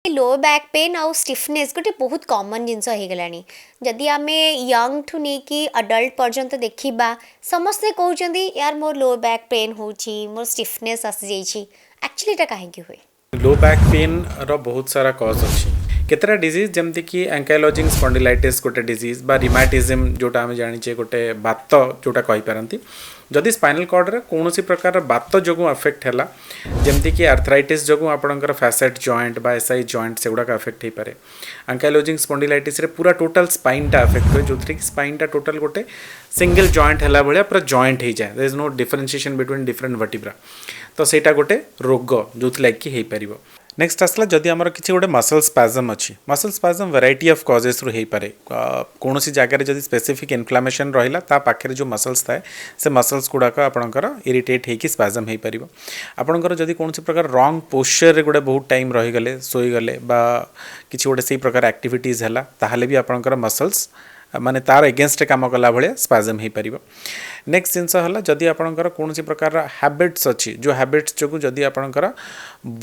Low back pain आउ stiffness गोटे बहुत कॉमन जिनस हो गलानी जदि आम यंग ठू नहीं अडल्ट पर्यंत देखा समस्ते कहते यार मोर लो बैक पेन हो मोर स्टिफनेस आसी जाइए एक्चुअली कहीं हुए लो बैक पेन रो बहुत सारा कॉज अच्छी केतरा डिजीज जमती कि एंकाइलोजिंग स्पॉन्डिलाइटिस गोटे डिजीज बा रिमाटिज्म जोटा आम जाने गोटे बात जोटा कही पारती जदि स्पाइनल कॉर्ड रे कौन प्रकार बात जो अफेक्ट है जमती कि आर्थराइटिस जो आपंकर फैसेट जॉइंट बा एसआई जॉइंट से गुड़ाक अफेक्ट हो पाए एंकाइलोजिंग स्पॉन्डिलाइटिस रे पूरा टोटल स्पाइन टा अफेक्ट हुए जो कि स्पाइन टा टोटल गोटे सिंगल जॉइंट है भाया पूरा जॉइंट हो जाए there is no differentiation between different vertebra तो सेटा गोटे रोग जो लैक हो पार नेक्स्ट आसला जदि आमर किसी गोटे मसल स्पाजम अच्छी muscle spasm variety of causes रु हो पारे कौन सी जगह जदि स्पेसिफिक इन्फ्लामेशन रहा ता पाखे जो मसल्स थाए से मसल्स गुड़ाक आपंकर इरिटेट होकर स्पाजम हो पार आपंकर जदि कौन प्रकार रंग पोस्चर गोटे बहुत टाइम रहीगले शोईगले किसी गोटे से प्रकार एक्टिविटीज है ताहले भी आपंकर मसल्स माने तार एगेन्स्ट काम कला भाया स्पाजम हो पार नेक्स्ट जिनस है जदि आपंकर कौन प्रकार हैबिट्स अच्छी जो हैबिट्स जो जदि आपंकर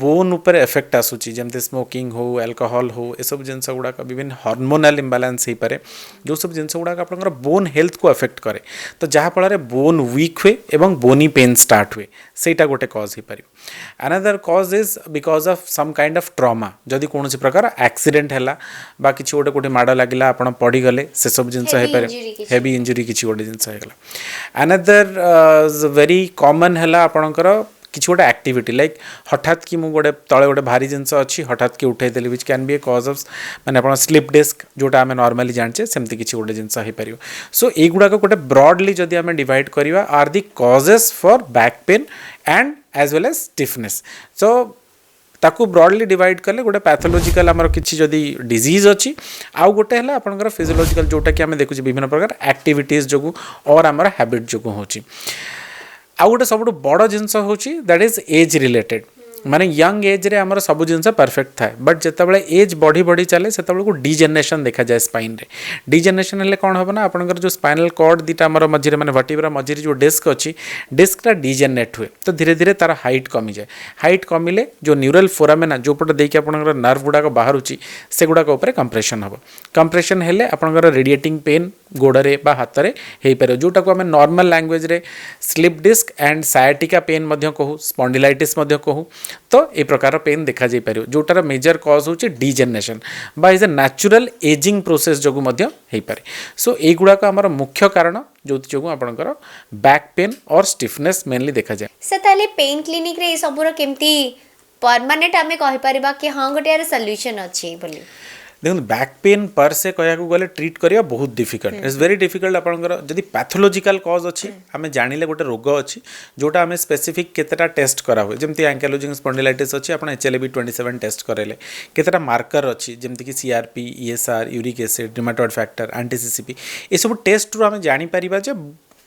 बोन उपर एफेक्ट आसूची जमती स्मोकिंग हो एल्कोहल हो ये सब जिनस गुड़ाक विभिन्न हार्मोनाल इम्बालांस हो पाए जो सब जिनस गुड़ाक आपंकर बोन हेल्थ को अफेक्ट करे तो जहाँफल बोन वीक हुए और बोनी पेन स्टार्ट हुए सेटा गोटे कज हो पार another cause is because of some kind of trauma जदि कौन प्रकार एक्सीडेंट है बा किसी गोटे कोटे माड़ लगे आप पड़गले से सब जिनस हो पाए हेवी इंजुरी किसी गोटे जिनस होगा अनदर वेरी कॉमन है आपणकर किसी गोटे एक्टिविटी लाइक हठात कि मुझे तले गोटे भारी जिनस अच्छी हठात कि उठे देली विच कैन बी ए कज ऑफ माने आप स्लिप डिस्क जोटा आम नॉर्मली जानचे सेमती किसी गोटे जिनस हो पार सो युवाक गोटे ब्रॉडली जदि आम डिवाइड करवा आर the causes for back pain and as well as stiffness so ताकू ब्रॉडली डिवाइड कले गोटे पैथोलॉजिकल आमर किसी जदि डिजीज अच्छी आउ गोटे है आपंकर फिजियोलॉजिकल जोटा कि आम देखुचे विभिन्न प्रकार एक्टिविटीज जो और आमर हैबिट जो होची आउ गोटे सब बड़ जिनस हूँ दैट इज एज रिलेटेड माने यंग एज रे आमर सब जिनस परफेक्ट थाए बट जितेबाला एज बढ़ी बढ़ी चले से डिजेनरेशन देखा जाए स्पाइन रे डिजेनरेशन हेल्ले कौन हम ना आपंकर जो स्पाइनल कॉर्ड दीटा आमर मझे मैंने वर्टिब्रा मझे जो डिस्क अच्छी डिस्कटा डिजेनरेट हुए तो धीरे धीरे तार हाइट कमी जाए हाइट कमिले जो न्यूरल फोरामेना जो पटे देखिए आपंकर नर्व गुड़ाक बाहर से गुड़ाक कंप्रेशन हम कंप्रेशन हेल्ले आपंकर रेडिएटिंग पेन गोड़े बा हाथ में हो पारे जोटा को आम नॉर्मल लैंग्वेज रे slip disc and sciatica pain कहूँ स्पॉन्डिलाइटिस कहूँ तो ये प्रकार पेन देखा जा पार जोटार मेजर कज हूँ डिजेनरेशन बा is a natural ageing process जो हो पारे सो युवाक आमर मुख्य कारण जो जो आपंकर बैक पेन और स्टिफनेस मेनली देखा जाए से ताले पेन क्लिनिक रे सबुर केमती परमानेंट आमे कहि परिबा कि हां गोटे यार सॉल्यूशन अछि बोली देखो बैक पेन पर से कह गले ट्रीट करिया बहुत डिफिकल्ट इट्स वेरी डिफिकल्ट आपंकर जदि पैथोलॉजिकल कज अच्छी आम जानिले गोटे रोग अच्छी जोटा आम स्पेसिफिक केतेटा टेस्ट करा हुए जमती एंकाइलोजिंग स्पॉन्डिलाइटिस अच्छी आप HLA-B27 टेस्ट करेले केतेटा मार्कर अच्छी जमती कि CRP ESR uric acid rheumatoid factor anti CCP ये सब टेस्ट रु आम जानि परिबा जे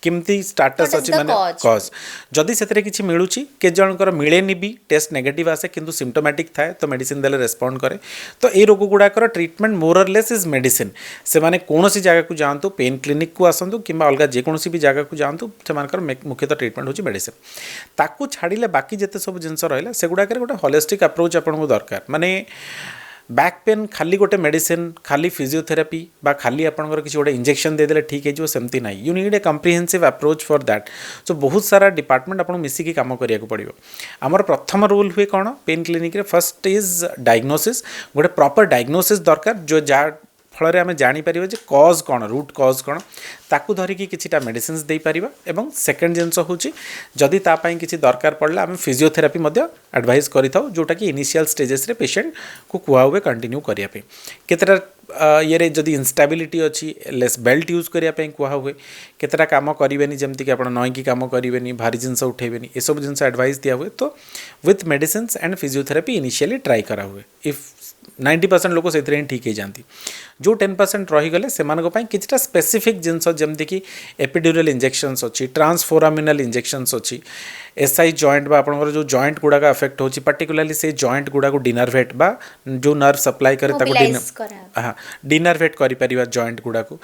केमती स्टाटस अच्छी माने कज जदि से किसी मिलूँ के जनकर मिलेनि भी टेस्ट नेगेटिव आसे किंतु सिम्टोमेटिक थाए तो मेडिसिन देले रेस्पॉन्ड करे तो ये रोग गुड़ाकर ट्रीटमेंट मोर और लेस इज मेडिसिन से माने कौन सी जगह को जातु पेन क्लिनिक को आसतु कि अलग जेकोसी भी जगह को जातु से मुख्यतः ट्रीटमेंट होची मेडिसिन ताकू छाड़िले बाकी जिते सब जिनस रहा से गुड़ाक गोटे होलिस्टिक अप्रोच आपको दरकार माने बैक पेन खाली गोटे मेडिसिन खाली फिजियोथेरापी बा खाली आपंकर किसी गोटे इंजेक्शन देदेले ठीक है सेमती ना you need a comprehensive approach for that so बहुत सारा डिपार्टमेंट आपको मिसिकी काम करिया पड़ो आमर प्रथम रूल हुए कौन पेन क्लिनिक रे फर्स्ट इज डायग्नोसिस गोटे प्रॉपर डायग्नोसिस दरकार जो जा फल आम जापर जे कज कौन रूट कज कौन ताकू धरिकी किछिटा मेडिसिन्स दे पारिबा एवं सेकेंड जिनस हूँ जदि तापाई किसी दरकार पड़ला आम फिजियोथेरापी एडवाइस करिथाउ जोटा कि इनिशियल स्टेजेस रे पेशेंट को कुआ हुए कंटिन्यू करने केतेटा ये जदि इनस्टेबिलिटी अच्छी लेस बेल्ट यूज करने कुआ हुए केतेटा काम करेंगे जमती कि आप नईकी काम करेंगे भारी जिनस उठेबेनी ये सब जिनस एडवाइस दिया हुए तो with medicines and physiotherapy initially try करा हुए इफ 90% लोक से ठीक हो जाती जो 10% रहीगले से किछटा स्पेसिफिक जिनस जमती कि एपिड्यूरल इंजेक्शन्स अच्छी ट्रांसफोरामिनल इंजेक्शन्स अच्छी एसआई जॉइंट बा आपनकर जो जॉइंट गुड़ाक अफेक्ट होची पर्टिकुलरली से जॉइंट गुड़ाक डिनरवेट बा जो नर्व सप्लाई करे ताको Mobilize करा। हाँ डिनरवेट करि परिबा जॉइंट गुड़ाक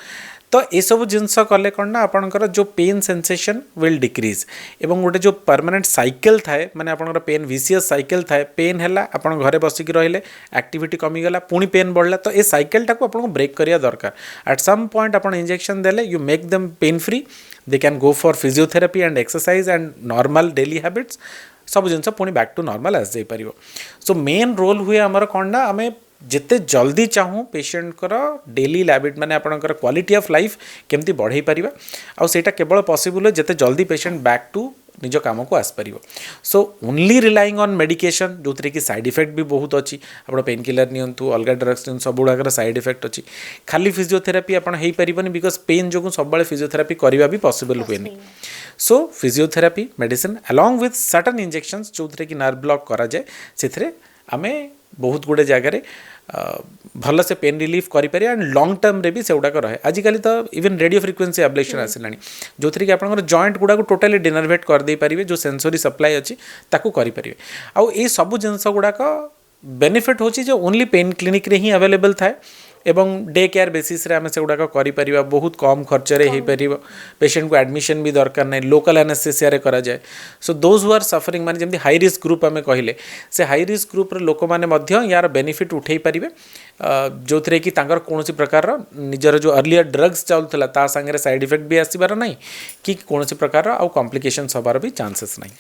तो ये सब जिनस कले कौन ना आपनकर जो पेन सेंसेशन विल डिक्रीज एवं गोटे जो परमानेंट साइकिल थाए माने आपनकर पेन विशियस साइकिल थाए पेन हैला आपन घरे बसिक रहिले एक्टिविटी कमी गला पुणी पेन बढ़ला तो ये साइकिल टाको आपन ब्रेक करिया दरकार एट सम पॉइंट आपन इंजेक्शन देले you make them pain free they can go for physiotherapy and exercise and normal daily habits सब जिनस पुणी बैक टू नॉर्मल आस जाई परिबो सो मेन रोल हुए हमर कौन ना आमे जिते जल्दी चाहूँ पेशेंट कर डेली हैबिट माने आपनकर क्वालिटी ऑफ लाइफ केमती बढ़ाई परिबा आ सेटा केवल पॉसिबल है जिते जल्दी पेशेंट बैक टू निज काम को आसपार so only relying on medication जो थी कि साइड इफेक्ट भी बहुत अच्छी आप पेन किलर नियंतु अलग ड्रग्स नियंतु सब गुड़ाकर साइड इफेक्ट अच्छी खाली फिजियोथेरापी आपन हो पारबनी बिकज पेन जो सब फिजियोथेरापी करवा भी पॉसिबल हुए so physiotherapy medicine along with certain injections जो थी कि नर्व ब्लॉक करा जाए से आम बहुत गुड़े जगार भल से पेन रिलीफ करें एंड लॉन्ग टर्म रे भी से गुड़ाक रहे आजिकल तो इवन रेडियो फ्रिक्वेंसी एब्लेशन आसला जो थी कि आप जॉइंट गुड़ाक टोटाली डिनरवेट करदे पारे जो सेंसरी सप्लाई अच्छी ताकू करें आउ ये सब जिनस गुड़ाक बेनिफिट होची जो ओनली पेन क्लिनिक रे ही अवेलेबल थाए एवं डे केयर बेसिस रे आमे से गुड़ाक करिपरिबा बहुत कम खर्च रे हे परिबो पेशेंट को एडमिशन भी दरकार नहीं लोकल एनेस्थेसिया रे करा जाए so those who are suffering माने जेमति हाई रिस्क ग्रुप आमे कहिले से हाई रिस्क ग्रुप रे लोक माने मध्य यार बेनिफिट उठेई परिबे जो थरे कि तांकर कोनोसी प्रकार रो निजर जो अर्लियर ड्रग्स चलतला ता संगे साइड इफेक्ट भी आसीबार नहीं कि कोनोसी प्रकार रो आ कॉम्प्लिकेशंस हबार भी चांसेस नहीं।